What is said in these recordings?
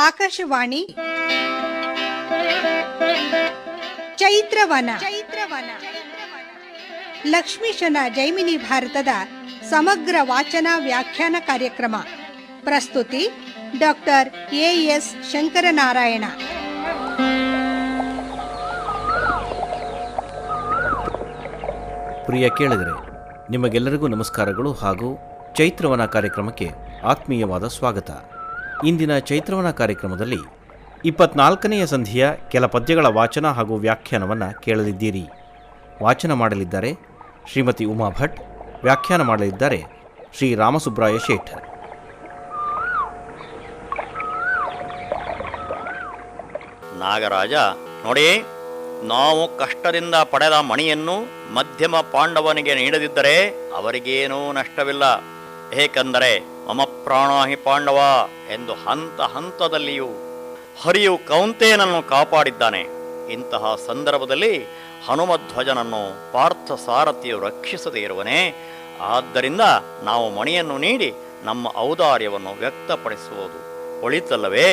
ಆಕಾಶವಾಣಿ ಚೈತ್ರವನ ಲಕ್ಷ್ಮೀಶನ ಜೈಮಿನಿ ಭಾರತದ ಸಮಗ್ರ ವಾಚನ ವ್ಯಾಖ್ಯಾನ ಕಾರ್ಯಕ್ರಮ. ಪ್ರಸ್ತುತಿ ಡಾಕ್ಟರ್ ಎಎಸ್ ಶಂಕರನಾರಾಯಣ. ಪ್ರಿಯ ಕೇಳಿದರೆ, ನಿಮಗೆಲ್ಲರಿಗೂ ನಮಸ್ಕಾರಗಳು ಹಾಗೂ ಚೈತ್ರವನ ಕಾರ್ಯಕ್ರಮಕ್ಕೆ ಆತ್ಮೀಯವಾದ ಸ್ವಾಗತ. ಇಂದಿನ ಚೈತ್ರವನ ಕಾರ್ಯಕ್ರಮದಲ್ಲಿ 24ನೆಯ ಸಂಧಿಯ ಕೆಲ ಪದ್ಯಗಳ ವಾಚನ ಹಾಗೂ ವ್ಯಾಖ್ಯಾನವನ್ನು ಕೇಳಲಿದ್ದೀರಿ. ವಾಚನ ಮಾಡಲಿದ್ದಾರೆ ಶ್ರೀಮತಿ ಉಮಾ ಭಟ್, ವ್ಯಾಖ್ಯಾನ ಮಾಡಲಿದ್ದಾರೆ ಶ್ರೀ ರಾಮಸುಬ್ರಾಯ ಶೇಠ್. ನಾಗರಾಜ, ನೋಡಿ, ನಾವು ಕಷ್ಟದಿಂದ ಪಡೆದ ಮಣಿಯನ್ನು ಮಧ್ಯಮ ಪಾಂಡವನಿಗೆ ನೀಡದಿದ್ದರೆ ಅವರಿಗೇನೂ ನಷ್ಟವಿಲ್ಲ. ಏಕೆಂದರೆ ಮಮ ಪ್ರಾಣಾಹಿ ಪಾಂಡವ ಎಂದು ಹಂತ ಹಂತದಲ್ಲಿಯೂ ಹರಿಯು ಕೌಂತೆಯನನ್ನು ಕಾಪಾಡಿದ್ದಾನೆ. ಇಂತಹ ಸಂದರ್ಭದಲ್ಲಿ ಹನುಮಧ್ವಜನನ್ನು ಪಾರ್ಥ ಸಾರಥಿಯು ರಕ್ಷಿಸದೇ ಇರುವನೇ. ಆದ್ದರಿಂದ ನಾವು ಮಣಿಯನ್ನು ನೀಡಿ ನಮ್ಮ ಔದಾರ್ಯವನ್ನು ವ್ಯಕ್ತಪಡಿಸುವುದು ಒಳಿತಲ್ಲವೇ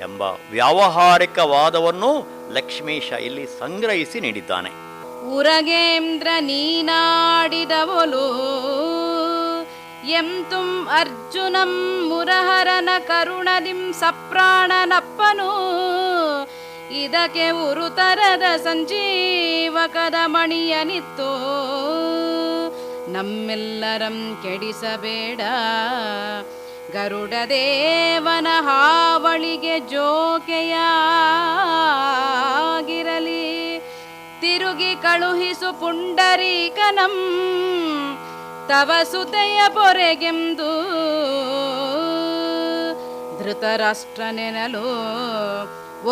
ಎಂಬ ವ್ಯಾವಹಾರಿಕ ವಾದವನ್ನು ಲಕ್ಷ್ಮೀಶ ಇಲ್ಲಿ ಸಂಗ್ರಹಿಸಿ ನೀಡಿದ್ದಾನೆ. ಉರಗೇಂದ್ರ ನೀನಾಡಿದವೊಲು ಎಂತುಂ ಅರ್ಜುನಂ ಮುರಹರನ ಕರುಣದಿಂ ಸಪ್ರಾಣನಪ್ಪನು ಇದಕ್ಕೆ ಉರುತರದ ಸಂಜೀವಕದ ಮಣಿಯನಿತ್ತು ನಮ್ಮೆಲ್ಲರಂ ಕೆಡಿಸಬೇಡ. ಗರುಡ ದೇವನ ಹಾವಳಿಗೆ ಜೋಕೆಯಾಗಿರಲಿ ತಿರುಗಿ ಕಳುಹಿಸು ಪುಂಡರೀಕನಂ ತವ ಸುತೆಯ ಪೊರೆಗೆಂದು ಧೃತರಾಷ್ಟ್ರನೆನಲು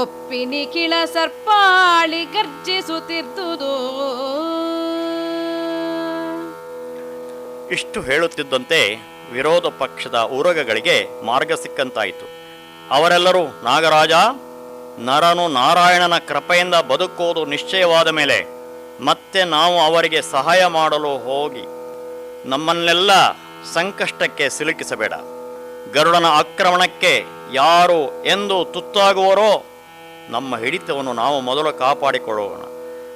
ಒಪ್ಪಿ ನಿಖಿಳ ಸರ್ಪಾಳಿ ಗರ್ಜಿಸುತ್ತಿದ್ದುದು. ಇಷ್ಟು ಹೇಳುತ್ತಿದ್ದಂತೆ ವಿರೋಧ ಪಕ್ಷದ ಉರಗಗಳಿಗೆ ಮಾರ್ಗ ಸಿಕ್ಕಂತಾಯಿತು. ಅವರೆಲ್ಲರೂ, ನಾಗರಾಜ, ನರನು ನಾರಾಯಣನ ಕೃಪೆಯಿಂದ ಬದುಕುವುದು ನಿಶ್ಚಯವಾದ ಮೇಲೆ ಮತ್ತೆ ನಾವು ಅವರಿಗೆ ಸಹಾಯ ಮಾಡಲು ಹೋಗಿ ನಮ್ಮನ್ನೆಲ್ಲ ಸಂಕಷ್ಟಕ್ಕೆ ಸಿಲುಕಿಸಬೇಡ. ಗರುಡನ ಆಕ್ರಮಣಕ್ಕೆ ಯಾರು ಎಂದು ತುತ್ತಾಗುವರೋ ನಮ್ಮ ಹಿಡಿತವನ್ನು ನಾವು ಮೊದಲು ಕಾಪಾಡಿಕೊಳ್ಳೋಣ.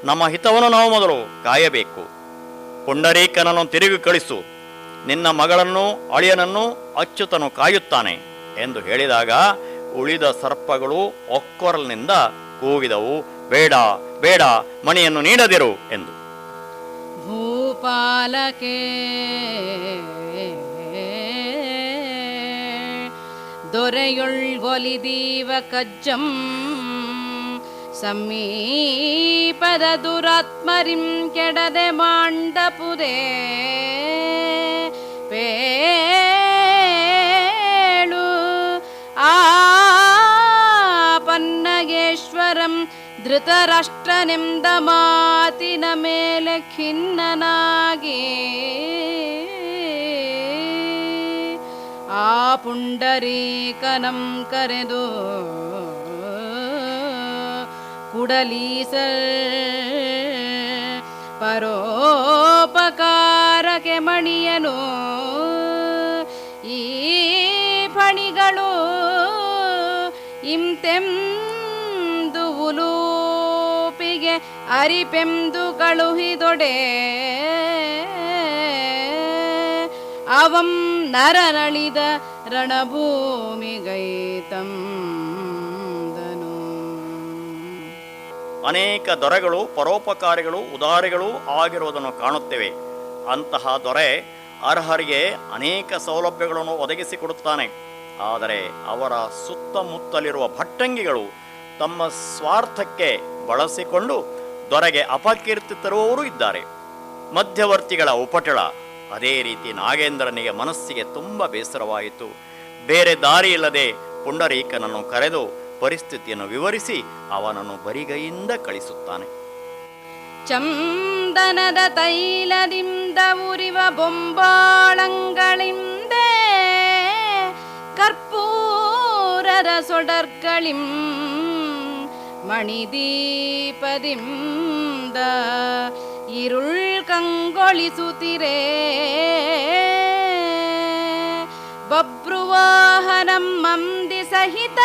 ನಮ್ಮ ಹಿತವನ್ನು ನಾವು ಮೊದಲು ಕಾಯಬೇಕು. ಪುಂಡರೀಕನನ್ನು ತಿರುಗಿ ಕಳಿಸು. ನಿನ್ನ ಮಗಳನ್ನು ಅಳಿಯನನ್ನು ಅಚ್ಯುತನು ಕಾಯುತ್ತಾನೆ ಎಂದು ಹೇಳಿದಾಗ ಉಳಿದ ಸರ್ಪಗಳು ಒಕ್ಕೊರಲಿನಿಂದ ಕೂಗಿದವು, ಬೇಡ ಬೇಡ, ಮಣಿಯನ್ನು ನೀಡದಿರು ಎಂದು. ಭೂಪಾಲಕೆ ದೊರೆಯೊಳ್ಗೊಲಿದೀವ ಕಜ್ಜಂ ಸಮೀಪದ ದುರಾತ್ಮರಿಂ ಕೆಡದೆ ಮಾಂಡಪುರೇ ಪೇಳು ಆ ಪನ್ನಗೇಶ್ವರಂ ಧೃತರಾಷ್ಟ್ರನೆಂದ ಮಾತಿನ ಮೇಲೆ ಖಿನ್ನನಾಗಿ ಆ ಪುಂಡರೀಕನಂ ಕರೆದು ಕುಡಲೀಸಲ್ ಪರೋಪಕಾರಕ್ಕೆ ಮಣಿಯನು ಈ ಫಣಿಗಳು ಇಂತೆಂದು ಉಲೂಪಿಗೆ ಅರಿಪೆಂದು ಕಳುಹಿದೊಡೆ ಅವಂ ನರನಳಿದ ರಣಭೂಮಿಗೈತಂ. ಅನೇಕ ದೊರೆಗಳು ಪರೋಪಕಾರಿಗಳು ಉದಾರಿಗಳು ಆಗಿರುವುದನ್ನು ಕಾಣುತ್ತೇವೆ. ಅಂತಹ ದೊರೆ ಅರ್ಹರಿಗೆ ಅನೇಕ ಸೌಲಭ್ಯಗಳನ್ನು ಒದಗಿಸಿಕೊಡುತ್ತಾನೆ. ಆದರೆ ಅವರ ಸುತ್ತಮುತ್ತಲಿರುವ ಭಟ್ಟಂಗಿಗಳು ತಮ್ಮ ಸ್ವಾರ್ಥಕ್ಕೆ ಬಳಸಿಕೊಂಡು ದೊರೆಗೆ ಅಪಕೀರ್ತಿ ತರುವವರು ಇದ್ದಾರೆ. ಮಧ್ಯವರ್ತಿಗಳ ಉಪಟಳ. ಅದೇ ರೀತಿ ನಾಗೇಂದ್ರನಿಗೆ ಮನಸ್ಸಿಗೆ ತುಂಬ ಬೇಸರವಾಯಿತು. ಬೇರೆ ದಾರಿಯಿಲ್ಲದೆ ಪುಂಡರೀಕನನ್ನು ಕರೆದು ಪರಿಸ್ಥಿತಿಯನ್ನು ವಿವರಿಸಿ ಅವನನ್ನು ಬರಿಗೈಯಿಂದ ಕಳಿಸುತ್ತಾನೆ. ಚಂದನದ ತೈಲದಿಂದ ಉರಿವ ಬೊಂಬಾಳಂಗಳಿಂದೆ ಕರ್ಪೂರದ ಸೊಡರ್ಗಳಿಂ ಮಣಿದೀಪದಿಂದ ಇರುಳ್ ಕಂಗೊಳಿಸುತ್ತಿರೇ ಬಭ್ರುವಾಹನಂ ಮಂದಿ ಸಹಿತ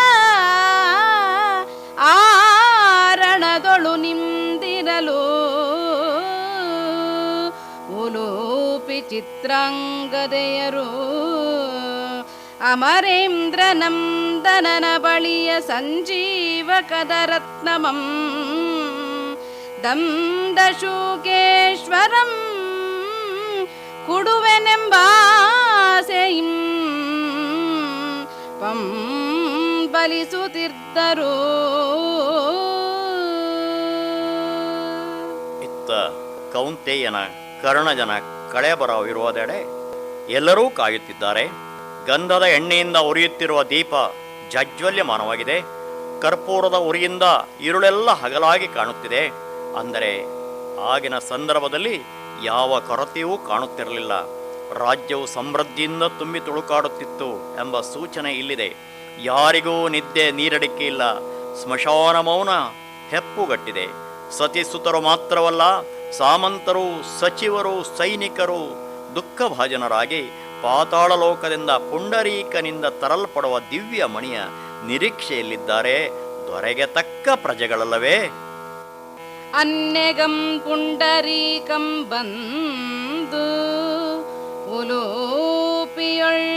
ಆರಣದೊಳು ನಿಂದಿರಲು ಉಲೂಪಿ ಚಿತ್ರಾಂಗದೆಯರು ಅಮರೇಂದ್ರ ನಂದನನ ಬಳಿಯ ಸಂಜೀವಕದ ರತ್ನಮಂ ದಂದಶೂಕೇಶ್ವರಂ ಕುಡುವೆನೆಂಬಾಸೆಯಿಂ ಪಂಬಲಿಸುತ್ತಿದ್ದರು. ಇತ್ತ ಕೌಂತೆಯನ ಕರ್ಣಜನ ಕಳೆಬರವಿರುವುದೆಡೆ ಎಲ್ಲರೂ ಕಾಯುತ್ತಿದ್ದಾರೆ. ಗಂಧದ ಎಣ್ಣೆಯಿಂದ ಉರಿಯುತ್ತಿರುವ ದೀಪ ಜಾಜ್ವಲ್ಯಮಾನವಾಗಿದೆ. ಕರ್ಪೂರದ ಉರಿಯಿಂದ ഇരുಳೆಲ್ಲ ಹಗಲಾಗಿ ಕಾಣುತ್ತಿದೆ. ಅಂದರೆ ಆಗಿನ ಸಂದರ್ಭದಲ್ಲಿ ಯಾವ ಕೊರತೆಯೂ ಕಾಣುತ್ತಿರಲಿಲ್ಲ. ರಾಜ್ಯವು ಸಮೃದ್ಧಿಯಿಂದ ತುಂಬಿ ತುಳುಕಾಡುತ್ತಿತ್ತು ಎಂಬ ಸೂಚನೆ ಇಲ್ಲಿದೆ. ಯಾರಿಗೂ ನಿದ್ದೆ ನೀರಡಿಕೆ ಇಲ್ಲ. ಸ್ಮಶಾನ ಮೌನ ಹೆಪ್ಪುಗಟ್ಟಿದೆ. ಸತಿಸುತರು ಮಾತ್ರವಲ್ಲ, ಸಾಮಂತರು, ಸಚಿವರು, ಸೈನಿಕರು ದುಃಖಭಾಜನರಾಗಿ ಪಾತಾಳ ಲೋಕದಿಂದ ಪುಂಡರೀಕನಿಂದ ತರಲ್ಪಡುವ ದಿವ್ಯ ಮಣಿಯ ನಿರೀಕ್ಷೆಯಲ್ಲಿದ್ದಾರೆ. ದೊರೆಗೆ ತಕ್ಕ ಪ್ರಜೆಗಳಲ್ಲವೇ? ಅನ್ನೆಗಂ ಪುಂಡರೀಕಂ ಬಂದು ಉಲೂಪಿಯೊಳ್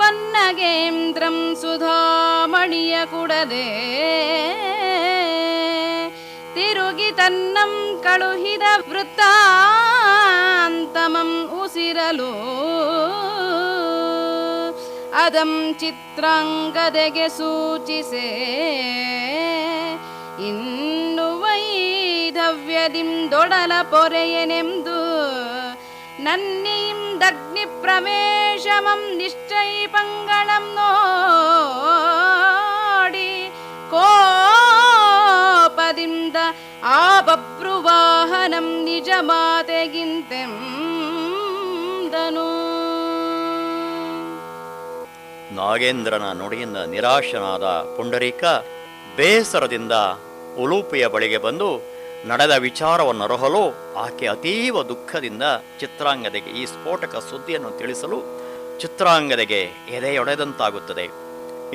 ಪನ್ನಗೇಂದ್ರಂ ಸುಧಾಮಣಿಯ ಕುಡದೆ ತಿರುಗಿ ತನ್ನಂ ಕಳುಹಿದ ವೃತ್ತಾಂತಮಂ ಉಸಿರಲು ಅದಂ ಚಿತ್ರಾಂಗದೆಗೆ ಸೂಚಿಸೆ ಇನ್ನು ವೈಧವ್ಯದಿಂ ದೊಡಲ ಪೊರೆಯನೆಂದು ನನ್ನಿಂ ದಗ್ನಿ ಪ್ರವೇಶಮಂ ನಿಶ್ಚೈ ಪಂಗಳಂ ನೋಡಿ ಕೋಪದಿಂದ ಆ ಬಭ್ರುವಾಹನಂ ನಿಜ ಮಾತೆಗಿಂತೆಂದನು. ನಾಗೇಂದ್ರನ ನುಡಿಯಿಂದ ನಿರಾಶನಾದ ಪುಂಡರೀಕ ಬೇಸರದಿಂದ ಉಲೂಪಿಯ ಬಳಿಗೆ ಬಂದು ನಡೆದ ವಿಚಾರವನ್ನರಹಲು ಆಕೆ ಅತೀವ ದುಃಖದಿಂದ ಚಿತ್ರಾಂಗದೆಗೆ ಈ ಸ್ಫೋಟಕ ಸುದ್ದಿಯನ್ನು ತಿಳಿಸಲು ಚಿತ್ರಾಂಗದೆಗೆ ಎದೆಯೊಡೆದಂತಾಗುತ್ತದೆ.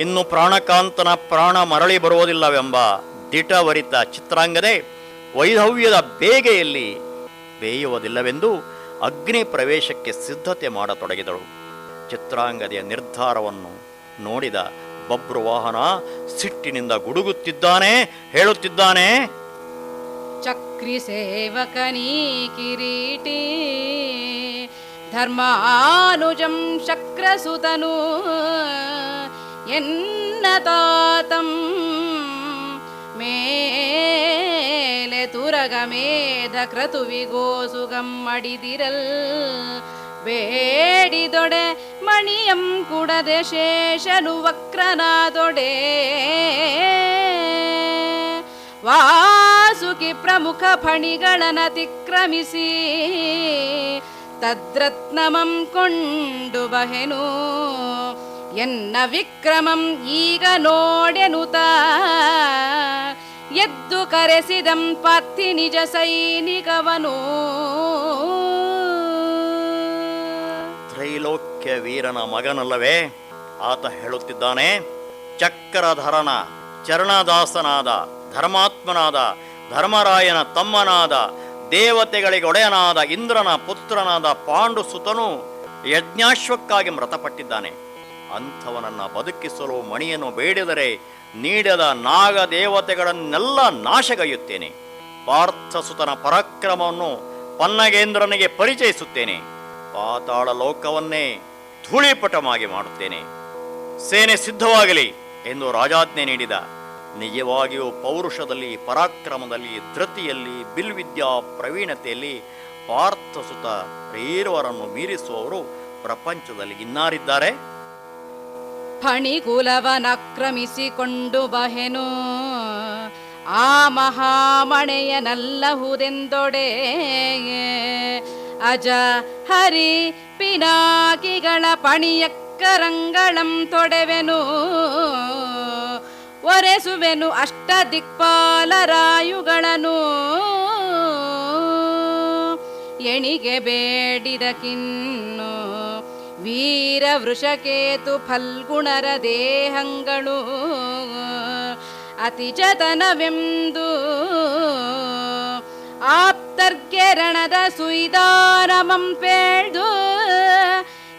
ಇನ್ನು ಪ್ರಾಣಕಾಂತನ ಪ್ರಾಣ ಮರಳಿ ಬರುವುದಿಲ್ಲವೆಂಬ ದಿಟವರಿತ ಚಿತ್ರಾಂಗದೆ ವೈಧವ್ಯದ ಬೇಗೆಯಲ್ಲಿ ಬೇಯುವುದಿಲ್ಲವೆಂದು ಅಗ್ನಿ ಪ್ರವೇಶಕ್ಕೆ ಸಿದ್ಧತೆ ಮಾಡತೊಡಗಿದಳು. ಚಿತ್ರಾಂಗದೆಯ ನಿರ್ಧಾರವನ್ನು ನೋಡಿದ ಬಭ್ರುವಾಹನ ಸಿಟ್ಟಿನಿಂದ ಗುಡುಗುತ್ತಿದ್ದಾನೆ, ಹೇಳುತ್ತಿದ್ದಾನೆ: ಚಕ್ರಿ ಸೇವಕನೀ ಕಿರೀಟಿ ಧರ್ಮಾನುಜಂ ಶಕ್ರಸುತನು ಎನ್ನ ತಾತಂ ಮೇಲೆ ತುರಗಮೇಧ ಕ್ರತುವಿಗೋಸುಗಂ ಮಡಿದಿರಲ್ ಬೇಡಿದೊಡೆ ಮಣಿಯಂ ಕುಡದೆ ಶೇಷನು ವಕ್ರನಾದೊಡೆ ವಾಸುಕಿ ಪ್ರಮುಖ ಫಣಿಗಳನತಿಕ್ರಮಿಸಿ ತದ್ರತ್ನಮಂ ಕೊಂಡು ಬಹೆನು ಎನ್ನ ವಿಕ್ರಮಂ ಈಗ ನೋಡೆನುತ ಎದ್ದು ಕರೆಸಿದಂ ಪಾರ್ಥಿ ನಿಜ ಸೈನಿಕವನು. ತ್ರೈಲೋಕ್ಯ ವೀರನ ಮಗನಲ್ಲವೇ ಆತ ಹೇಳುತ್ತಿದ್ದಾನೆ. ಚಕ್ರಧರನ ಚರಣದಾಸನಾದ ಧರ್ಮಾತ್ಮನಾದ ಧರ್ಮರಾಯನ ತಮ್ಮನಾದ ದೇವತೆಗಳಿಗೊಡೆಯನಾದ ಇಂದ್ರನ ಪುತ್ರನಾದ ಪಾಂಡು ಸುತನು ಯಜ್ಞಾಶ್ವಕ್ಕಾಗಿ ಮೃತಪಟ್ಟಿದ್ದಾನೆ. ಅಂಥವನನ್ನು ಬದುಕಿಸಲು ಮಣಿಯನ್ನು ಬೇಡಿದರೆ ನೀಡದ ನಾಗ ದೇವತೆಗಳನ್ನೆಲ್ಲ ನಾಶಗೈಯುತ್ತೇನೆ. ಪಾರ್ಥಸುತನ ಪರಾಕ್ರಮವನ್ನು ಪನ್ನಗೇಂದ್ರನಿಗೆ ಪರಿಚಯಿಸುತ್ತೇನೆ. ಪಾತಾಳ ಲೋಕವನ್ನೇ ಧೂಳಿಪಟಮಾಗಿ ಮಾಡುತ್ತೇನೆ. ಸೇನೆ ಸಿದ್ಧವಾಗಲಿ ಎಂದು ರಾಜಾಜ್ಞೆ ನೀಡಿದ. ನಿಜವಾಗಿಯೂ ಪೌರುಷದಲ್ಲಿ, ಪರಾಕ್ರಮದಲ್ಲಿ, ಧೃತಿಯಲ್ಲಿ, ಬಿಲ್ವಿದ್ಯಾ ಪ್ರವೀಣತೆಯಲ್ಲಿ ಪಾರ್ಥಸುತ ರೇರುವರನ್ನು ಮೀರಿಸುವವರು ಪ್ರಪಂಚದಲ್ಲಿ ಇನ್ನಾರಿದ್ದಾರೆ? ಫಣಿಕುಲವನಾಕ್ರಮಿಸಿಕೊಂಡು ಬಹೆನು ಆ ಮಹಾಮಣೆಯನಲ್ಲಹುದೆಂದೊಡೆ ಅಜ ಹರಿ ಪಿನಾಕಿಗಳ ಪಣಿಯಕ್ಕರಂಗಳಂ ತೊಡೆವೆನು ಒರೆಸುವೆನು ಅಷ್ಟ ದಿಕ್ಪಾಲರಾಯುಗಳನ್ನು ಎಣಿಗೆ ಬೇಡಿದ ಕಿನ್ನು ವೀರ ವೃಷಕೇತು ಫಲ್ಗುಣರ ದೇಹಗಳು ಅತಿಜತನವೆಂದು ಆಪ್ತರ್ಗೆ ರಣದ ಸುಯ್ದಾನಮಂ ಪೇಳ್ದು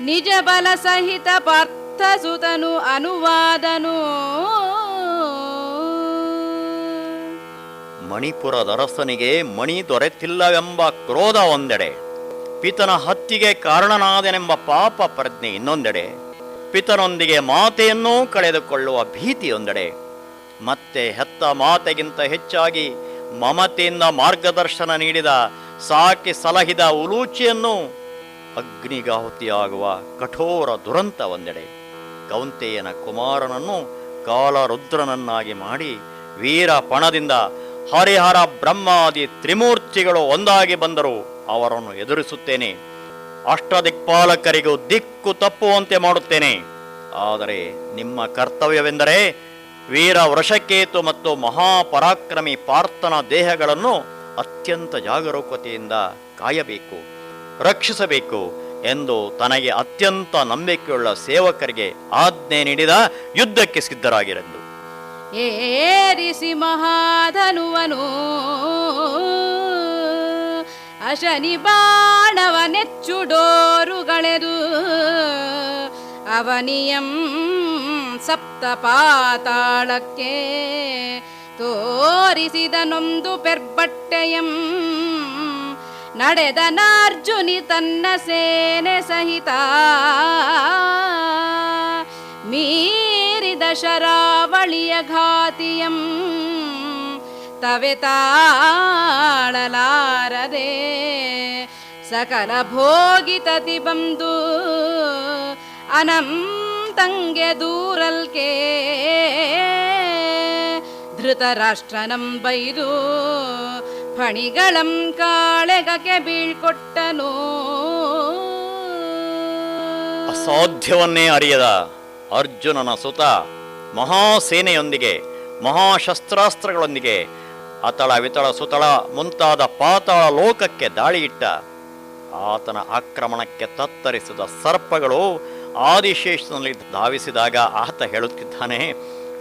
ನಿಜ ಬಲ ಸಹಿತ ಪಾರ್ಥ ಸುತನು ಅನುವಾದನು. ಮಣಿಪುರದರಸನಿಗೆ ಮಣಿ ದೊರೆತಿಲ್ಲವೆಂಬ ಕ್ರೋಧ ಒಂದೆಡೆ, ಪಿತನ ಹತ್ಯೆಗೆ ಕಾರಣನಾದನೆಂಬ ಪಾಪ ಪ್ರಜ್ಞೆ ಇನ್ನೊಂದೆಡೆ, ಪಿತನೊಂದಿಗೆ ಮಾತೆಯನ್ನೂ ಕಳೆದುಕೊಳ್ಳುವ ಭೀತಿಯೊಂದೆಡೆ, ಮತ್ತೆ ಹೆತ್ತ ಮಾತೆಗಿಂತ ಹೆಚ್ಚಾಗಿ ಮಮತೆಯಿಂದ ಮಾರ್ಗದರ್ಶನ ನೀಡಿದ ಸಾಕಿ ಸಲಹಿದ ಉಲೂಚಿಯನ್ನು ಅಗ್ನಿಗಾಹುತಿಯಾಗುವ ಕಠೋರ ದುರಂತ ಒಂದೆಡೆ, ಕೌಂತೆಯನ ಕುಮಾರನನ್ನು ಕಾಲರುದ್ರನನ್ನಾಗಿ ಮಾಡಿ ವೀರ ಪಣದಿಂದ ಹರಿಹರ ಬ್ರಹ್ಮಾದಿ ತ್ರಿಮೂರ್ತಿಗಳು ಒಂದಾಗಿ ಬಂದರೂ ಅವರನ್ನು ಎದುರಿಸುತ್ತೇನೆ, ಅಷ್ಟದಿಕ್ಪಾಲಕರಿಗೂ ದಿಕ್ಕು ತಪ್ಪುವಂತೆ ಮಾಡುತ್ತೇನೆ. ಆದರೆ ನಿಮ್ಮ ಕರ್ತವ್ಯವೆಂದರೆ ವೀರ ವೃಷಕೇತು ಮತ್ತು ಮಹಾಪರಾಕ್ರಮಿ ಪಾರ್ಥನ ದೇಹಗಳನ್ನು ಅತ್ಯಂತ ಜಾಗರೂಕತೆಯಿಂದ ಕಾಯಬೇಕು, ರಕ್ಷಿಸಬೇಕು ಎಂದು ತನಗೆ ಅತ್ಯಂತ ನಂಬಿಕೆಯುಳ್ಳ ಸೇವಕರಿಗೆ ಆಜ್ಞೆ ನೀಡಿದ ಯುದ್ಧಕ್ಕೆ ಸಿದ್ಧರಾಗಿರೆಂದು. ಏರಿಸಿ ಮಹಾಧನುವನು ಅಶನಿ ಬಾಣವನೆಚ್ಚುಡೋರುಗಳೆದು ಅವನಿಯಂ ಸಪ್ತ ಪಾತಾಳಕ್ಕೆ ತೋರಿಸಿದನೊಂದು ಪೆರ್ಬಟ್ಟೆಯಂ. ನಡೆದನಾರ್ಜುನಿ ತನ್ನ ಸೇನೆ ಸಹಿತ ಮೀರಿದ ಶರಾವಳಿಯ ಘಾತಿಯಂ ತವೆ ತಾಳಲಾರದೆ ಸಕಲ ಭೋಗಿತತಿ ಬಂದು ಅನಂತಂಗೆ ದೂರಲ್ಕೆ ಧೃತರಾಷ್ಟ್ರನಂ ಬೈದು ಫಣಿಗಳಂ ಕಾಳೆಗಕ್ಕೆ ಬೀಳ್ಕೊಟ್ಟನು. ಅಸಾಧ್ಯವನ್ನೇ ಅರಿಯದ ಅರ್ಜುನನ ಸುತ ಮಹಾಸೇನೆಯೊಂದಿಗೆ ಮಹಾಶಸ್ತ್ರಾಸ್ತ್ರಗಳೊಂದಿಗೆ ಅತಳ ವಿತಳ ಸುತಳ ಮುಂತಾದ ಪಾತಾಳ ಲೋಕಕ್ಕೆ ದಾಳಿಯಿಟ್ಟ ಆತನ ಆಕ್ರಮಣಕ್ಕೆ ತತ್ತರಿಸಿದ ಸರ್ಪಗಳು ಆದಿಶೇಷನಲ್ಲಿ ಧಾವಿಸಿದಾಗ ಆತ ಹೇಳುತ್ತಿದ್ದಾನೆ,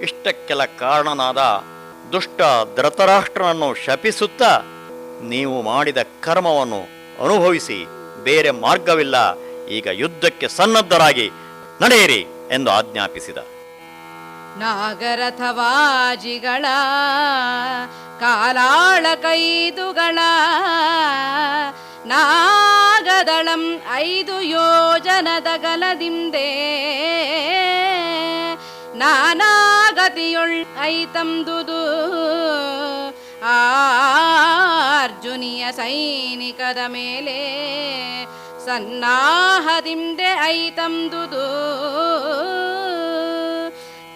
ಇಷ್ಟಕ್ಕೆಲ್ಲ ಕಾರಣನಾದ ದುಷ್ಟ ಧೃತರಾಷ್ಟ್ರನನ್ನು ಶಪಿಸುತ್ತಾ ನೀವು ಮಾಡಿದ ಕರ್ಮವನ್ನು ಅನುಭವಿಸಿ ಬೇರೆ ಮಾರ್ಗವಿಲ್ಲ, ಈಗ ಯುದ್ಧಕ್ಕೆ ಸನ್ನದ್ಧರಾಗಿ ನಡೆಯಿರಿ ಎಂದು ಆಜ್ಞಾಪಿಸಿದ. ನಾಗರಥವಾಜಿಗಳ ಕಾಲಾಳ ಕೈದುಗಳ ನಾಗದಳಂ 5 ಯೋಜನದ ಗಲದಿಂದೆ ನಾನಾಗತಿಯೊಳ್ ಐತಂದುದು ಅರ್ಜುನಿಯ ಸೈನಿಕದ ಮೇಲೆ ಸನ್ನಾಹದಿಂದೆ ಐತಂದುದು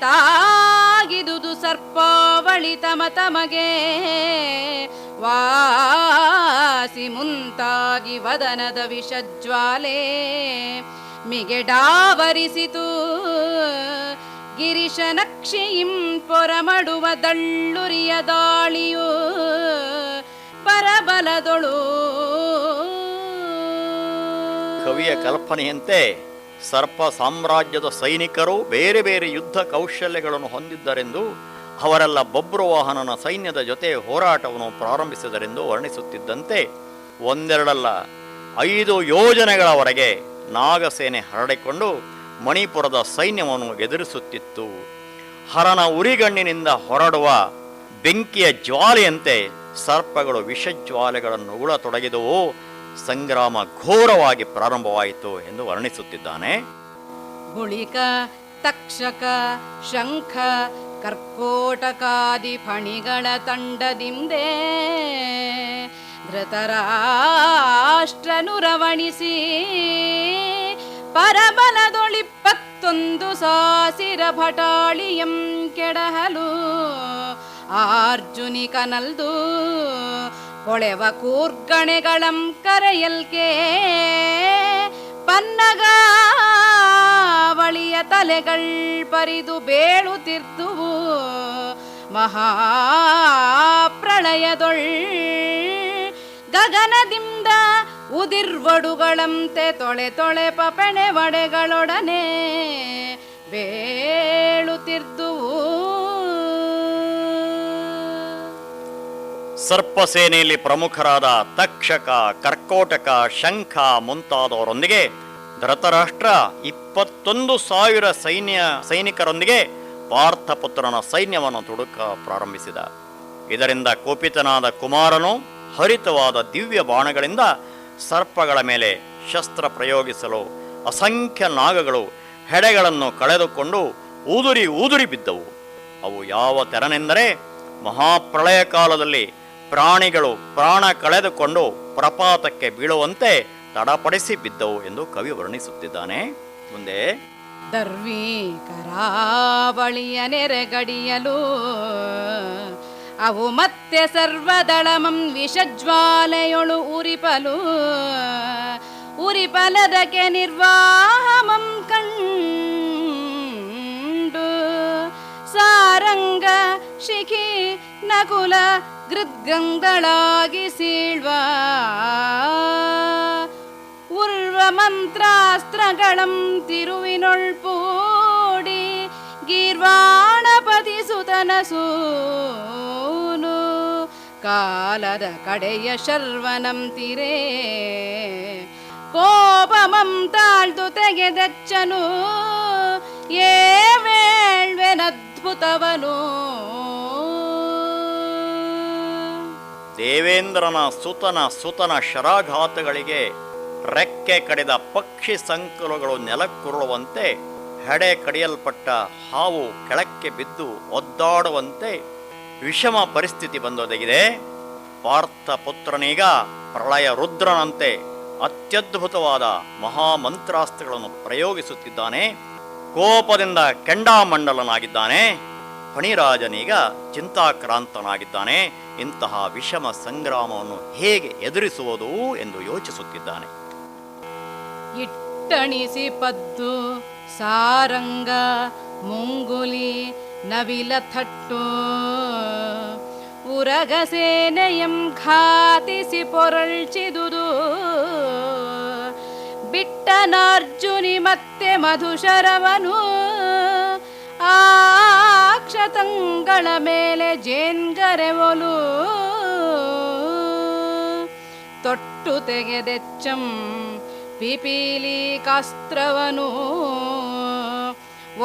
ತಾಗಿದುದು ಸರ್ಪಾವಳಿ ತಮಗೆ ವಾಸಿ ಮುಂತಾಗಿ ವದನದ ವಿಷಜ್ವಾಲೆ ಮಿಗೆಡಾವರಿಸಿತು. ಗಿರಿಶ ನಕ್ಷಿಯಿಂ ಪೊರಮಡುವ ದಳ್ಳುರಿಯ ದಾಳಿಯು ಪರಬಲದೊಳು. ಕವಿಯ ಕಲ್ಪನೆಯಂತೆ ಸರ್ಪ ಸಾಮ್ರಾಜ್ಯದ ಸೈನಿಕರು ಬೇರೆ ಬೇರೆ ಯುದ್ಧ ಕೌಶಲ್ಯಗಳನ್ನು ಹೊಂದಿದ್ದರೆಂದು ಅವರೆಲ್ಲ ಬಬ್ರುವಾಹನನ ಸೈನ್ಯದ ಜೊತೆ ಹೋರಾಟವನ್ನು ಪ್ರಾರಂಭಿಸಿದರೆಂದು ವರ್ಣಿಸುತ್ತಿದ್ದಂತೆ ಒಂದೆರಡಲ್ಲ 5 ಯೋಜನೆಗಳವರೆಗೆ ನಾಗಸೇನೆ ಹರಡಿಕೊಂಡು ಮಣಿಪುರದ ಸೈನ್ಯವನ್ನು ಎದುರಿಸುತ್ತಿತ್ತು. ಹರನ ಉರಿಗಣ್ಣಿನಿಂದ ಹೊರಡುವ ಬೆಂಕಿಯ ಜ್ವಾಲೆಯಂತೆ ಸರ್ಪಗಳು ವಿಷಜ್ವಾಲೆಗಳನ್ನು ಉಗುಳತೊಡಗಿದವು. ಸಂಗ್ರಾಮ ಘೋರವಾಗಿ ಪ್ರಾರಂಭವಾಯಿತು ಎಂದು ವರ್ಣಿಸುತ್ತಿದ್ದಾನೆ. ಗುಳಿಕ ತಕ್ಷಕ ಶಂಖ ಕರ್ಕೋಟಕಾದಿ ಫಣಿಗಳ ತಂಡದಿಂದೆ ಧೃತರಾಷ್ಟ್ರನು ರವಣಿಸಿ ಪರಬಲದೊಳಿಪ್ಪತ್ತೊಂದು ಸಾಸಿರ ಭಟಾಳಿಯಂ ಕೆಡಹಲು ಅರ್ಜುನಿಕನಲ್ದು ಹೊಳೆವ ಕೂರ್ಗಣೆಗಳಂ ಕರೆಯಲ್ಕೆ ಪನ್ನಗಾವಳಿಯ ತಲೆಗಳ್ ಪರಿದು ಬೇಳುತ್ತಿರ್ದುವು. ಮಹಾಪ್ರಳಯದೊಳ್ ಗಗನದಿಂದ ಉದಿರ್ವಡುಗಳಂತೆ ತೊಳೆ ತೊಳೆ ಪಪೆಣೆ ವಡೆಗಳೊಡನೆ ಬೇಳುತ್ತಿರ್ದುವು. ಸರ್ಪಸೇನೆಯಲ್ಲಿ ಪ್ರಮುಖರಾದ ತಕ್ಷಕ, ಕರ್ಕೋಟಕ, ಶಂಖ ಮುಂತಾದವರೊಂದಿಗೆ ಧೃತರಾಷ್ಟ್ರ 21,000 ಸೈನಿಕರೊಂದಿಗೆ ಪಾರ್ಥಪುತ್ರನ ಸೈನ್ಯವನ್ನು ತೊಡಕ ಪ್ರಾರಂಭಿಸಿದ. ಇದರಿಂದ ಕೋಪಿತನಾದ ಕುಮಾರನು ಹರಿತವಾದ ದಿವ್ಯ ಬಾಣಗಳಿಂದ ಸರ್ಪಗಳ ಮೇಲೆ ಶಸ್ತ್ರ ಪ್ರಯೋಗಿಸಲು ಅಸಂಖ್ಯ ನಾಗಗಳು ಹೆಡೆಗಳನ್ನು ಕಳೆದುಕೊಂಡು ಊದುರಿ ಬಿದ್ದವು. ಅವು ಯಾವ ತೆರನೆಂದರೆ ಮಹಾಪ್ರಳಯ ಕಾಲದಲ್ಲಿ ಪ್ರಾಣಿಗಳು ಪ್ರಾಣ ಕಳೆದುಕೊಂಡು ಪ್ರಪಾತಕ್ಕೆ ಬೀಳುವಂತೆ ತಡಪಡಿಸಿ ಬಿದ್ದವು ಎಂದು ಕವಿ ವರ್ಣಿಸುತ್ತಿದ್ದಾನೆ. ಮುಂದೆ ದರ್ವಿ ಕರಾವಳಿಯ ನೆರೆಗಡಿಯಲು ಅವು ಮತ್ತೆ ಸರ್ವದಳಮಂ ವಿಷಜ್ವಾಲೆಯೊಳು ಉರಿಪಲದಕ್ಕೆ ನಿರ್ವಾಹಮಂ ಕಂಡು ಸಾರಂಗ ಶಿಖಿ ನಕುಲ ಗೃದ್ಗಂಗಳಾಗಿ ಸೀಳ್ವ ಉರ್ವ ಮಂತ್ರಾಸ್ತ್ರಗಳಂ ತಿರುವಿನೊಳ್ಪೂಡಿ ಗೀರ್ವಾಣಪತಿ ಸುತನ ಸೂನು ಕಾಲದ ಕಡೆಯ ಶರ್ವನಂ ತಿರೇ ಕೋಪಮಂ ತಾಳ್ದು ತೆಗೆದೆಚ್ಚನು ಏ ವೇಳ್ವೆನದ್ಭುತವನು. ದೇವೇಂದ್ರನ ಸುತನ ಶರಾಘಾತಗಳಿಗೆ ರೆಕ್ಕೆ ಕಡಿದ ಪಕ್ಷಿ ಸಂಕುಲಗಳು ನೆಲಕ್ಕುರುಳುವಂತೆ, ಹೆಡೆ ಕಡಿಯಲ್ಪಟ್ಟ ಹಾವು ಕೆಳಕ್ಕೆ ಬಿದ್ದು ಒದ್ದಾಡುವಂತೆ ವಿಷಮ ಪರಿಸ್ಥಿತಿ ಬಂದೊದಗಿದೆ. ಪಾರ್ಥಪುತ್ರನೀಗ ಪ್ರಳಯ ರುದ್ರನಂತೆ ಅತ್ಯದ್ಭುತವಾದ ಮಹಾಮಂತ್ರಾಸ್ತ್ರಗಳನ್ನು ಪ್ರಯೋಗಿಸುತ್ತಿದ್ದಾನೆ. ಕೋಪದಿಂದ ಕೆಂಡಾಮಂಡಲನಾಗಿದ್ದಾನೆ. ಫಣಿರಾಜನೀಗ ಚಿಂತಾಕ್ರಾಂತನಾಗಿದ್ದಾನೆ. ಇಂತಹ ವಿಷಮ ಸಂಗ್ರಾಮವನ್ನು ಹೇಗೆ ಎದುರಿಸುವುದು ಎಂದು ಯೋಚಿಸುತ್ತಿದ್ದಾನೆ. ಇಟ್ಟಣಿಸಿ ಪದ್ದು ಸಾರಂಗ ಮುಂಗುಲಿ ನವಿಲ ಥಟ್ಟು ಉರಗ ಸೇನೆಯಂ ಘಾತಿಸಿ ಪೊರಳ್ಚಿದುದು ಬಿಟ್ಟನಾರ್ಜುನಿ ಮತ್ತೆ ಮಧುಶರವನು ಆಕ್ಷತಂಗಳ ಮೇಲೆ ಜೇನ್ಗರೆವೊಲು ತೊಟ್ಟು ತೆಗೆದೆಚ್ಚಂ ಪಿಪೀಲಿ ಕಾಸ್ತ್ರವನು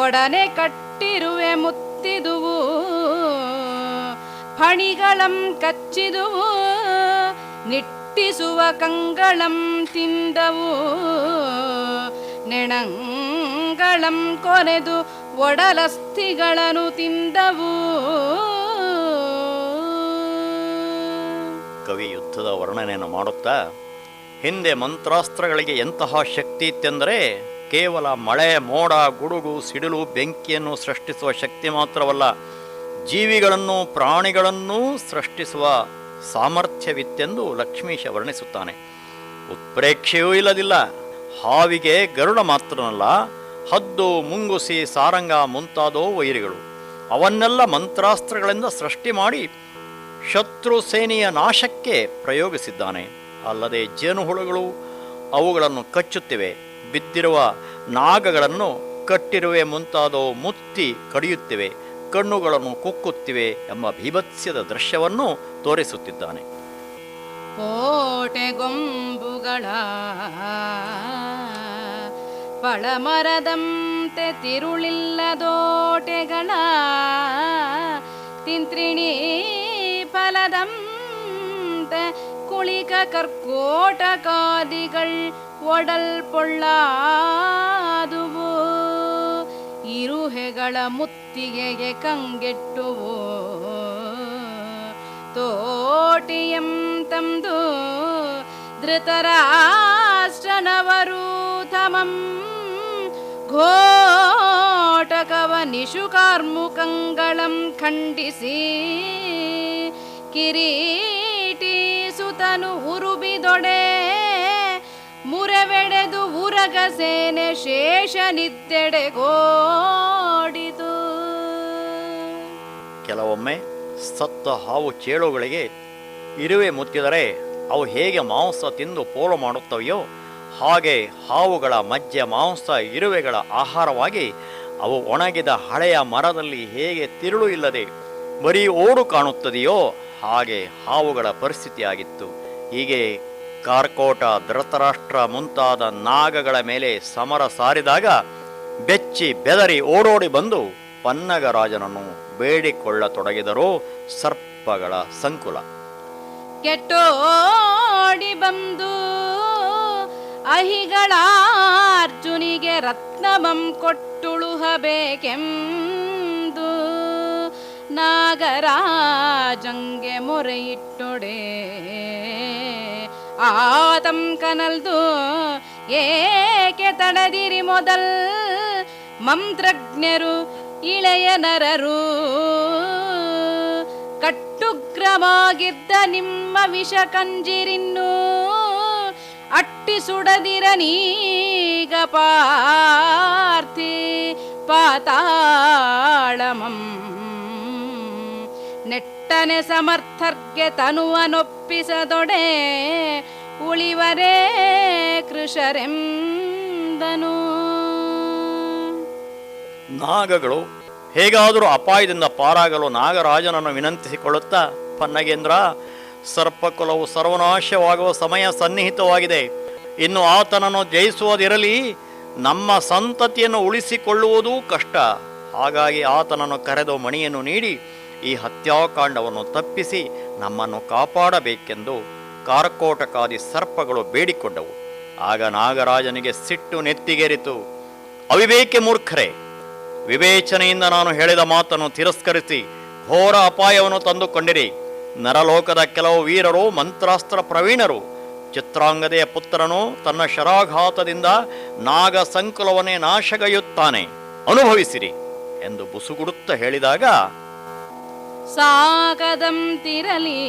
ಒಡನೆ ಕಟ್ಟಿರುವೆ ಮುತ್ತಿದುವು ಫಣಿಗಳಂ ಕಚ್ಚಿದುವು ನಿಟ್ಟಿಸುವ ಕಂಗಳಂ ತಿಂದವು ನೆಣಂಗಳಂ ಕೊನೆದು ಒಡಲಸ್ಥಿಗಳನ್ನು ತಿಂದವು. ಕವಿ ಯುದ್ಧದ ವರ್ಣನೆಯನ್ನು ಮಾಡುತ್ತಾ ಹಿಂದೆ ಮಂತ್ರಾಸ್ತ್ರಗಳಿಗೆ ಎಂತಹ ಶಕ್ತಿ ಇತ್ತೆಂದರೆ ಕೇವಲ ಮಳೆ, ಮೋಡ, ಗುಡುಗು, ಸಿಡಿಲು, ಬೆಂಕಿಯನ್ನು ಸೃಷ್ಟಿಸುವ ಶಕ್ತಿ ಮಾತ್ರವಲ್ಲ, ಜೀವಿಗಳನ್ನು ಪ್ರಾಣಿಗಳನ್ನೂ ಸೃಷ್ಟಿಸುವ ಸಾಮರ್ಥ್ಯವಿತ್ತೆಂದು ಲಕ್ಷ್ಮೀಶ ವರ್ಣಿಸುತ್ತಾನೆ. ಉತ್ಪ್ರೇಕ್ಷೆಯೂ ಇಲ್ಲದಿಲ್ಲ. ಹಾವಿಗೆ ಗರುಡ ಮಾತ್ರನಲ್ಲ, ಹದ್ದು, ಮುಂಗುಸಿ, ಸಾರಂಗ ಮುಂತಾದವು ವೈರಿಗಳು. ಅವನ್ನೆಲ್ಲ ಮಂತ್ರಾಸ್ತ್ರಗಳಿಂದ ಸೃಷ್ಟಿ ಮಾಡಿ ಶತ್ರು ಸೇನೆಯ ನಾಶಕ್ಕೆ ಪ್ರಯೋಗಿಸಿದ್ದಾನೆ. ಅಲ್ಲದೆ ಜೇನುಹುಳುಗಳು ಅವುಗಳನ್ನು ಕಚ್ಚುತ್ತಿವೆ, ಬಿದ್ದಿರುವ ನಾಗಗಳನ್ನು ಕಟ್ಟಿರುವೆ ಮುಂತಾದವು ಮುತ್ತಿ ಕಡಿಯುತ್ತಿವೆ, ಕಣ್ಣುಗಳನ್ನು ಕುಕ್ಕುತ್ತಿವೆ ಎಂಬ ಭೀಭತ್ಸ್ಯದ ದೃಶ್ಯವನ್ನು ತೋರಿಸುತ್ತಿದ್ದಾನೆ. ಕೋಟೆಗೊಂಬುಗಳ ಪಳಮರದಂತೆ ತಿರುಳಿಲ್ಲದೋಟೆಗಳ ತಿಂತ್ರಿಣಿ ಫಲದಂತೆ ಕುಳಿಕ ಕರ್ಕೋಟಕಾದಿಗಳ್ ಒಡಲ್ಪೊಳ್ಳಾದುವು ಇರುಹೆಗಳ ಮುತ್ತಿಗೆಗೆ ಕಂಗೆಟ್ಟುವು ತೋಟಿಯಂ ತಂದು ಧೃತರಾಷ್ಟ್ರನವರೂಥಮಂ ಘೋಟಕವ ನಿಶುಕಾರ್ಮುಕಂಗಳಂ ಖಂಡಿಸಿ ಕಿರೀಟಿ ಸುತನು ಉರುಬಿದೊಡೆ ಮುರವೆಡೆದು ಉರಗ ಸೇನೆ ಶೇಷನಿದ್ದೆಡೆಗೋಡಿತು. ಕೆಲವೊಮ್ಮೆ ಸತ್ತ ಹಾವು ಚೇಳುಗಳಿಗೆ ಇರುವೆ ಮುತ್ತಿದರೆ ಅವು ಹೇಗೆ ಮಾಂಸ ತಿಂದು ಪೋಲು ಮಾಡುತ್ತವೆಯೋ ಹಾಗೆ ಹಾವುಗಳ ಮಜ್ಜೆ ಮಾಂಸ ಇರುವೆಗಳ ಆಹಾರವಾಗಿ ಅವು ಒಣಗಿದ ಹಳೆಯ ಮರದಲ್ಲಿ ಹೇಗೆ ತಿರುಳು ಇಲ್ಲದೆ ಬರೀ ಓಡು ಕಾಣುತ್ತದೆಯೋ ಹಾಗೆ ಹಾವುಗಳ ಪರಿಸ್ಥಿತಿಯಾಗಿತ್ತು. ಹೀಗೆ ಕಾರ್ಕೋಟ, ಧೃತರಾಷ್ಟ್ರ ಮುಂತಾದ ನಾಗಗಳ ಮೇಲೆ ಸಮರ ಸಾರಿದಾಗ ಬೆಚ್ಚಿ ಬೆದರಿ ಓಡೋಡಿ ಬಂದು ಪನ್ನಗರಾಜನನ್ನು ಬೇಡಿಕೊಳ್ಳತೊಡಗಿದರು ಸರ್ಪಗಳ ಸಂಕುಲ. ಕೆಟ್ಟೋಡಿ ಬಂದು ಅಹಿಗಳ ಅರ್ಜುನಿಗೆ ರತ್ನವಂ ಕೊಟ್ಟುಳುಹಬೇಕೆಂದು ನಾಗರಾಜಂಗೆ ಮೊರೆಯಿಟ್ಟೊಡೆ ಆತಂಕನಲ್ದು ಏಕೆ ತಡೆದಿರಿ ಮೊದಲ್ ಮಂತ್ರಜ್ಞರು ಇಳೆಯ ನರರು ಕಟ್ಟುಗ್ರವಾಗಿದ್ದ ನಿಮ್ಮ ವಿಷ ಕಂಜಿರಿನ್ನೂ ಅಟ್ಟಿ ಸುಡದಿರನೀಗ ಪಾರ್ಥಿ ಪಾತಾಳಮಂ ನೆಟ್ಟನೆ ಸಮರ್ಥರ್ಗೆ ತನುವನೊಪ್ಪಿಸದೊಡೆ ಉಳಿವರೇ ಕೃಷರೆಂದನು. ನಾಗಗಳು ಹೇಗಾದರೂ ಅಪಾಯದಿಂದ ಪಾರಾಗಲು ನಾಗರಾಜನನ್ನು ವಿನಂತಿಸಿಕೊಳ್ಳುತ್ತಾ, ಪನ್ನಗೇಂದ್ರ, ಸರ್ಪಕುಲವು ಸರ್ವನಾಶವಾಗುವ ಸಮಯ ಸನ್ನಿಹಿತವಾಗಿದೆ. ಇನ್ನು ಆತನನ್ನು ಜಯಿಸುವುದಿರಲಿ, ನಮ್ಮ ಸಂತತಿಯನ್ನು ಉಳಿಸಿಕೊಳ್ಳುವುದೂ ಕಷ್ಟ. ಹಾಗಾಗಿ ಆತನನ್ನು ಕರೆದು ಮಣಿಯನ್ನು ನೀಡಿ ಈ ಹತ್ಯಾಕಾಂಡವನ್ನು ತಪ್ಪಿಸಿ ನಮ್ಮನ್ನು ಕಾಪಾಡಬೇಕೆಂದು ಕಾರ್ಕೋಟಕಾದಿ ಸರ್ಪಗಳು ಬೇಡಿಕೊಂಡವು. ಆಗ ನಾಗರಾಜನಿಗೆ ಸಿಟ್ಟು ನೆತ್ತಿಗೇರಿತು. ಅವಿವೇಕೆ ಮೂರ್ಖರೇ, ವಿವೇಚನೆಯಿಂದ ನಾನು ಹೇಳಿದ ಮಾತನ್ನು ತಿರಸ್ಕರಿಸಿ ಘೋರ ಅಪಾಯವನ್ನು ತಂದುಕೊಂಡಿರಿ. ನರಲೋಕದ ಕೆಲವು ವೀರರು ಮಂತ್ರಾಸ್ತ್ರ ಪ್ರವೀಣರು. ಚಿತ್ರಾಂಗದೆಯ ಪುತ್ರನು ತನ್ನ ಶರಾಘಾತದಿಂದ ನಾಗ ಸಂಕುಲವನ್ನೇ ನಾಶಗೈಯುತ್ತಾನೆ, ಅನುಭವಿಸಿರಿ ಎಂದು ಬುಸುಗುಡುತ್ತಾ ಹೇಳಿದಾಗ, ಸಾಗದಂತಿರಲಿ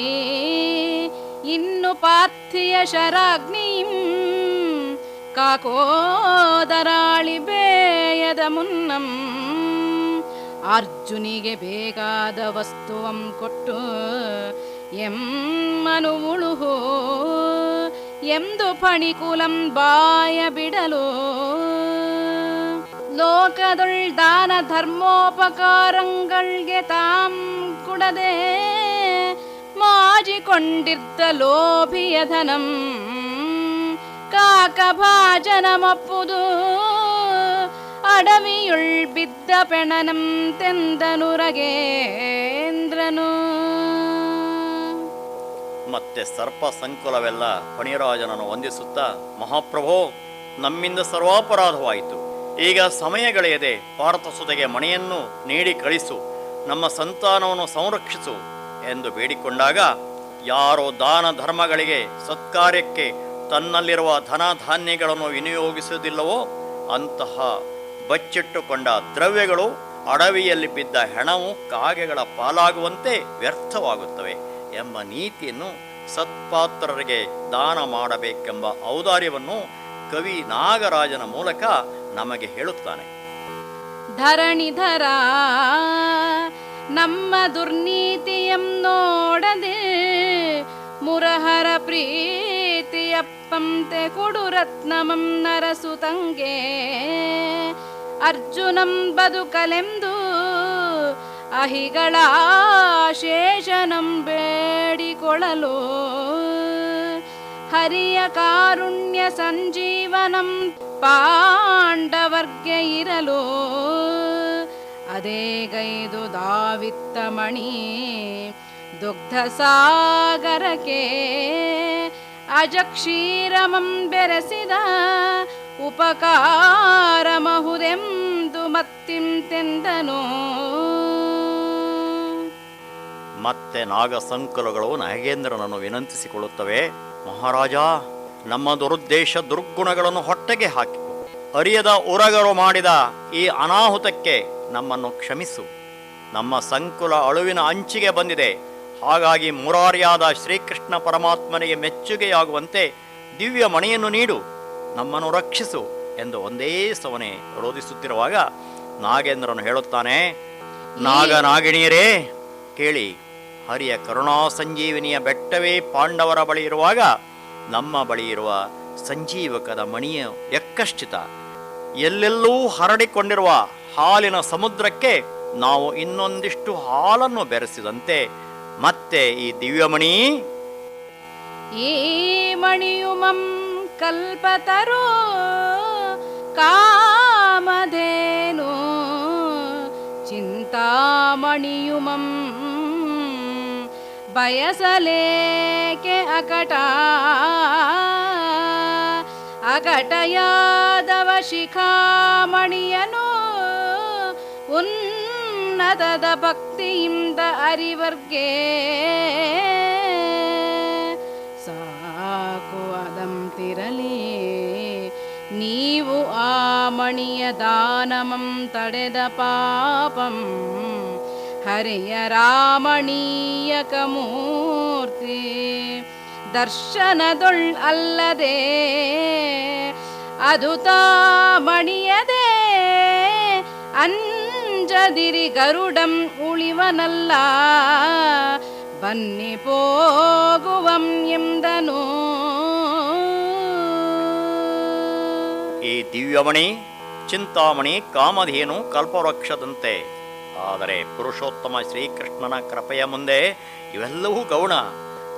ಇನ್ನು ಪಾರ್ಥಿಯ ಶರಾಗ್ನಿಂ ಕಾಕೋದರಾಳಿ ಬೇಯದ ಮುನ್ನಂ ಅರ್ಜುನಿಗೆ ಬೇಕಾದ ವಸ್ತುವಂ ಕೊಟ್ಟು ಎಮ್ಮನು ಉಳುಹು ಎಂದು ಫಣಿಕುಲಂ ಬಾಯ ಬಿಡಲು ಲೋಕದೊಳ್ ದಾನ ಧರ್ಮೋಪಕಾರಗಳಿಗೆ ತಾಂ ಕುಡದೆ ಮಾಜಿಕೊಂಡಿದ್ದ ಲೋಭಿಯ ಧನಂ ಕಾಕಭಾಜನಮಪ್ಪುದು ಅಡವಿಯುಳ್ ಬಿದ್ದ ಪೆಣನಂ ತೆಂದನುರಗೇಂದ್ರನು. ಮತ್ತೆ ಸರ್ಪ ಸಂಕುಲವೆಲ್ಲ ಫಣಿರಾಜನನ್ನು ವಂದಿಸುತ್ತಾ, ಮಹಾಪ್ರಭೋ, ನಮ್ಮಿಂದ ಸರ್ವಾಪರಾಧವಾಯಿತು. ಈಗ ಸಮಯಗಳೆಯದೆ ಪಾರ್ಥಸುತೆಗೆ ಮಣಿಯನ್ನು ನೀಡಿ ಕಳಿಸು, ನಮ್ಮ ಸಂತಾನವನ್ನು ಸಂರಕ್ಷಿಸು ಎಂದು ಬೇಡಿಕೊಂಡಾಗ, ಯಾರೋ ದಾನ ಧರ್ಮಗಳಿಗೆ ಸತ್ಕಾರ್ಯಕ್ಕೆ ತನ್ನಲ್ಲಿರುವ ಧನ ಧಾನ್ಯಗಳನ್ನು ವಿನಿಯೋಗಿಸುವುದಿಲ್ಲವೋ ಅಂತಹ ಬಚ್ಚಿಟ್ಟುಕೊಂಡ ದ್ರವ್ಯಗಳು ಅಡವಿಯಲ್ಲಿ ಬಿದ್ದ ಹೆಣವು ಕಾಗೆಗಳ ಪಾಲಾಗುವಂತೆ ವ್ಯರ್ಥವಾಗುತ್ತವೆ ಎಂಬ ನೀತಿಯನ್ನು ಸತ್ಪಾತ್ರರಿಗೆ ದಾನ ಮಾಡಬೇಕೆಂಬ ಔದಾರ್ಯವನ್ನು ಕವಿ ನಾಗರಾಜನ ಮೂಲಕ ನಮಗೆ ಹೇಳುತ್ತಾನೆ. ಧರಣಿಧರ ನಮ್ಮ ದುರ್ನೀತಿಯಂ ನೋಡದೆ ಮುರಹರ ಪ್ರೀತಿಯಪ್ಪಂತೆ ಕೊಡು ರತ್ನಮಂ ನರಸುತಂಗೆ ಅರ್ಜುನಂ ಬದುಕಲೆಂದು ಅಹಿಗಳ ಶೇಷನಂ ಬೇಡಿಕೊಳ್ಳಲು ಹರಿಯ ಕಾರುಣ್ಯ ಸಂಜೀವನಂ ಪಾಂಡವರ್ಗೆ ಇರಲು ಅದೇ ಗೈದು ದಾವಿತ್ತ ಮಣಿ ದುಗ್ಧ ಸಾಗರಕ್ಕೆ ಅಜಕ್ಷೀರಮಂ ಬೆರೆಸಿದ ಉಪಕಾರ ಮಹುದೆಂದು ಮತ್ತಿಂತೆಂದನು. ಮತ್ತೆ ನಾಗ ಸಂಕುಲಗಳು ನಾಗೇಂದ್ರನನ್ನು ವಿನಂತಿಸಿಕೊಳ್ಳುತ್ತವೆ, ಮಹಾರಾಜ, ನಮ್ಮ ದುರುದ್ದೇಶ ದುರ್ಗುಣಗಳನ್ನು ಹೊಟ್ಟೆಗೆ ಹಾಕಿತು. ಅರಿಯದ ಉರಗರು ಮಾಡಿದ ಈ ಅನಾಹುತಕ್ಕೆ ನಮ್ಮನ್ನು ಕ್ಷಮಿಸು. ನಮ್ಮ ಸಂಕುಲ ಅಳುವಿನ ಅಂಚಿಗೆ ಬಂದಿದೆ. ಹಾಗಾಗಿ ಮುರಾರಿಯಾದ ಶ್ರೀಕೃಷ್ಣ ಪರಮಾತ್ಮನಿಗೆ ಮೆಚ್ಚುಗೆಯಾಗುವಂತೆ ದಿವ್ಯ ಮಣಿಯನ್ನು ನೀಡು, ನಮ್ಮನ್ನು ರಕ್ಷಿಸು ಎಂದು ಒಂದೇ ಸವನೆ ರೋಧಿಸುತ್ತಿರುವಾಗ ನಾಗೇಂದ್ರನು ಹೇಳುತ್ತಾನೆ, ನಾಗನಾಗಿಣಿಯರೇ ಕೇಳಿ, ಹರಿಯ ಕರುಣಾ ಸಂಜೀವಿನಿಯ ಬೆಟ್ಟವೇ ಪಾಂಡವರ ಬಳಿ ಇರುವಾಗ ನಮ್ಮ ಬಳಿ ಇರುವ ಸಂಜೀವಕದ ಮಣಿಯ ಎಕ್ಕಶ್ಚಿತ. ಎಲ್ಲೆಲ್ಲೂ ಹರಡಿಕೊಂಡಿರುವ ಹಾಲಿನ ಸಮುದ್ರಕ್ಕೆ ನಾವು ಇನ್ನೊಂದಿಷ್ಟು ಹಾಲನ್ನು ಬೆರೆಸಿದಂತೆ ಮತ್ತೆ ಈ ದಿವ್ಯಮಣಿ ಈ ಮಣಿಯುಮಂ ಕಲ್ಪತರು ಕಾಮಧೇನು ಚಿಂತಾಮಣಿಯುಮಂ ಬಯಸಲೇಕೆ ಅಕಟಯಾದವ ಶಿಖಾಮಣಿಯನು ಉನ್ನತದ ಭಕ್ತಿಯಿಂದ ಅರಿವರ್ಗೆ ಸಾಕು ಅದಂತಿರಲಿ ನೀವು ಆ ಮಣಿಯ ದಾನಮಂ ತಡೆದ ಪಾಪಂ ಹರಿಯ ರಾಮಣೀಯಕ ಮೂರ್ತಿ ದರ್ಶನದೊಳ್ ಅಲ್ಲದೆ ಅದು ಮಣಿಯದೆ ಅಂಜದಿರಿ ಗರುಡಂ ಉಳಿವನಲ್ಲ ಬನ್ನಿ ಹೋಗುವಂ ಎಂದನು. ಈ ದಿವ್ಯಮಣಿ ಚಿಂತಾಮಣಿ ಕಾಮಧೇನು ಕಲ್ಪವೃಕ್ಷದಂತೆ. ಆದರೆ ಪುರುಷೋತ್ತಮ ಶ್ರೀಕೃಷ್ಣನ ಕೃಪೆಯ ಮುಂದೆ ಇವೆಲ್ಲವೂ ಗೌಣ.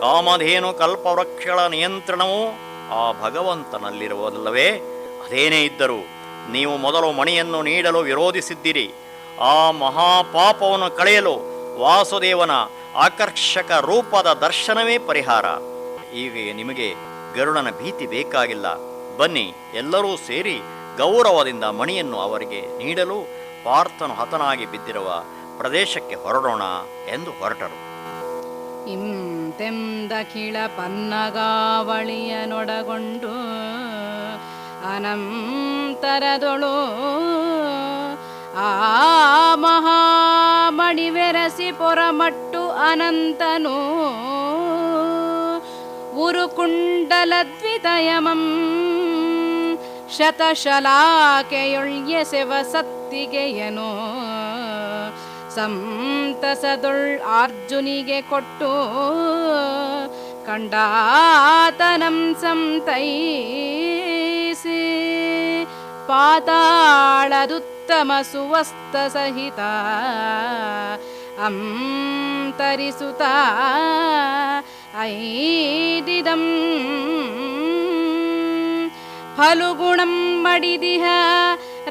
ಕಾಮಧೇನು ಕಲ್ಪವೃಕ್ಷಗಳ ನಿಯಂತ್ರಣವು ಆ ಭಗವಂತನಲ್ಲಿರುವುದಲ್ಲವೇ? ಅದೇನೇ ಇದ್ದರೂ ನೀವು ಮೊದಲು ಮಣಿಯನ್ನು ನೀಡಲು ವಿರೋಧಿಸಿದ್ದೀರಿ. ಆ ಮಹಾಪಾಪವನ್ನು ಕಳೆಯಲು ವಾಸುದೇವನ ಆಕರ್ಷಕ ರೂಪದ ದರ್ಶನವೇ ಪರಿಹಾರ. ಈಗ ನಿಮಗೆ ಗರುಡನ ಭೀತಿ ಬೇಕಾಗಿಲ್ಲ. ಬನ್ನಿ, ಎಲ್ಲರೂ ಸೇರಿ ಗೌರವದಿಂದ ಮಣಿಯನ್ನು ಅವರಿಗೆ ನೀಡಲು ಪಾರ್ಥನು ಹತನಾಗಿ ಬಿದ್ದಿರುವ ಪ್ರದೇಶಕ್ಕೆ ಹೊರಡೋಣ ಎಂದು ಹೊರಟರು. ಇಂತೆಂದಖಿಳ ಪನ್ನಗಾವಳಿಯನೊಡಗೊಂಡು ಅನಂತರದೊಳು ಆ ಮಹಾಮಣಿವೆರಸಿ ಪೊರಮಟ್ಟು ಅನಂತನು ಉರುಕುಂಡಲದ್ವಿತಯಮಂ ಶತಶಲಾಕೆಯೊಳ್ಯೆಸೆವ ಸತ್ತಿಗೆಯನು ಸಂತಸದೊಳ್ ಅರ್ಜುನಿಗೆ ಕೊಟ್ಟು ಕಂಡಾತನಂ ಸಂತೈಸಿ ಪಾತಾಳದುತ್ತಮ ಸುವಸ್ತ ಸಹಿತ ಅಂತರಿಸುತ್ತ ಐದಿದಂ ಫಲುಗುಣಂ ಮಡಿದಿಹ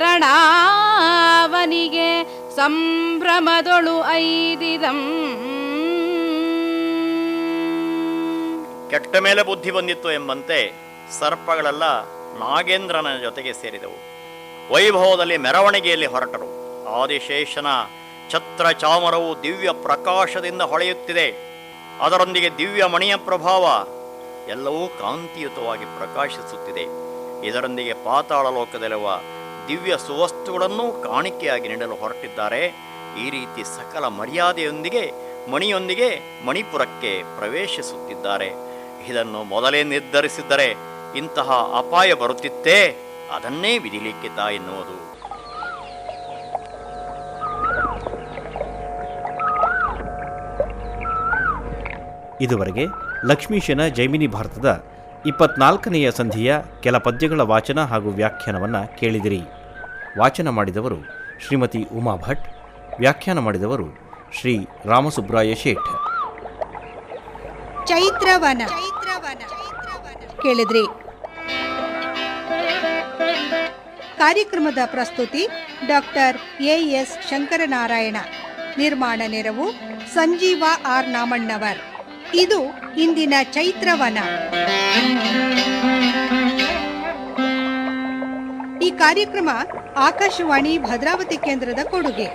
ರಣಾವನಿಗೆ ಸಂಭ್ರಮದೊಳು ಐದಿದಂ. ಕೆಟ್ಟ ಮೇಲೆ ಬುದ್ಧಿ ಬಂದಿತ್ತು ಎಂಬಂತೆ ಸರ್ಪಗಳೆಲ್ಲ ನಾಗೇಂದ್ರನ ಜೊತೆಗೆ ಸೇರಿದವು. ವೈಭವದಲ್ಲಿ ಮೆರವಣಿಗೆಯಲ್ಲಿ ಹೊರಟರು. ಆದಿಶೇಷನ ಛತ್ರ ಚಾಮರವು ದಿವ್ಯ ಪ್ರಕಾಶದಿಂದ ಹೊಳೆಯುತ್ತಿದೆ. ಅದರೊಂದಿಗೆ ದಿವ್ಯ ಮಣಿಯ ಪ್ರಭಾವ ಎಲ್ಲವೂ ಕಾಂತಿಯುತವಾಗಿ ಪ್ರಕಾಶಿಸುತ್ತಿದೆ. ಇದರೊಂದಿಗೆ ಪಾತಾಳ ಲೋಕದಲ್ಲಿರುವ ದಿವ್ಯ ಸುವಸ್ತುಗಳನ್ನು ಕಾಣಿಕೆಯಾಗಿ ನೀಡಲು ಹೊರಟಿದ್ದಾರೆ. ಈ ರೀತಿ ಸಕಲ ಮರ್ಯಾದೆಯೊಂದಿಗೆ ಮಣಿಯೊಂದಿಗೆ ಮಣಿಪುರಕ್ಕೆ ಪ್ರವೇಶಿಸುತ್ತಿದ್ದಾರೆ. ಇದನ್ನು ಮೊದಲೇ ನಿರ್ಧರಿಸಿದ್ದರೆ ಇಂತಹ ಅಪಾಯ ಬರುತ್ತಿತ್ತೇ? ಅದನ್ನೇ ವಿಧಿಲಿಖಿತ ಎನ್ನುವುದು. ಇದುವರೆಗೆ ಲಕ್ಷ್ಮೀಶನ ಜೈಮಿನಿ ಭಾರತದ 24ನೆಯ ಸಂಧಿಯ ಕೆಲ ಪದ್ಯಗಳ ವಾಚನ ಹಾಗೂ ವ್ಯಾಖ್ಯಾನವನ್ನು ಕೇಳಿದಿರಿ. ವಾಚನ ಮಾಡಿದವರು ಶ್ರೀಮತಿ ಉಮಾ ಭಟ್, ವ್ಯಾಖ್ಯಾನ ಮಾಡಿದವರು ಶ್ರೀ ರಾಮಸುಬ್ರಾಯ ಶೇಠ್. ಚೈತ್ರವನ ಕೇಳಿದ್ರಿ. ಕಾರ್ಯಕ್ರಮದ ಪ್ರಸ್ತುತಿ ಡಾಕ್ಟರ್ ಎಎಸ್ ಶಂಕರನಾರಾಯಣ. ನಿರ್ಮಾಣ ನೆರವು ಸಂಜೀವ ಆರ್ ನಾಮಣ್ಣವರ್. ಇದು ಇಂದಿನ ಚೈತ್ರವನ. ಈ ಕಾರ್ಯಕ್ರಮ ಆಕಾಶವಾಣಿ ಭದ್ರಾವತಿ ಕೇಂದ್ರದ ಕೊಡುಗೆ.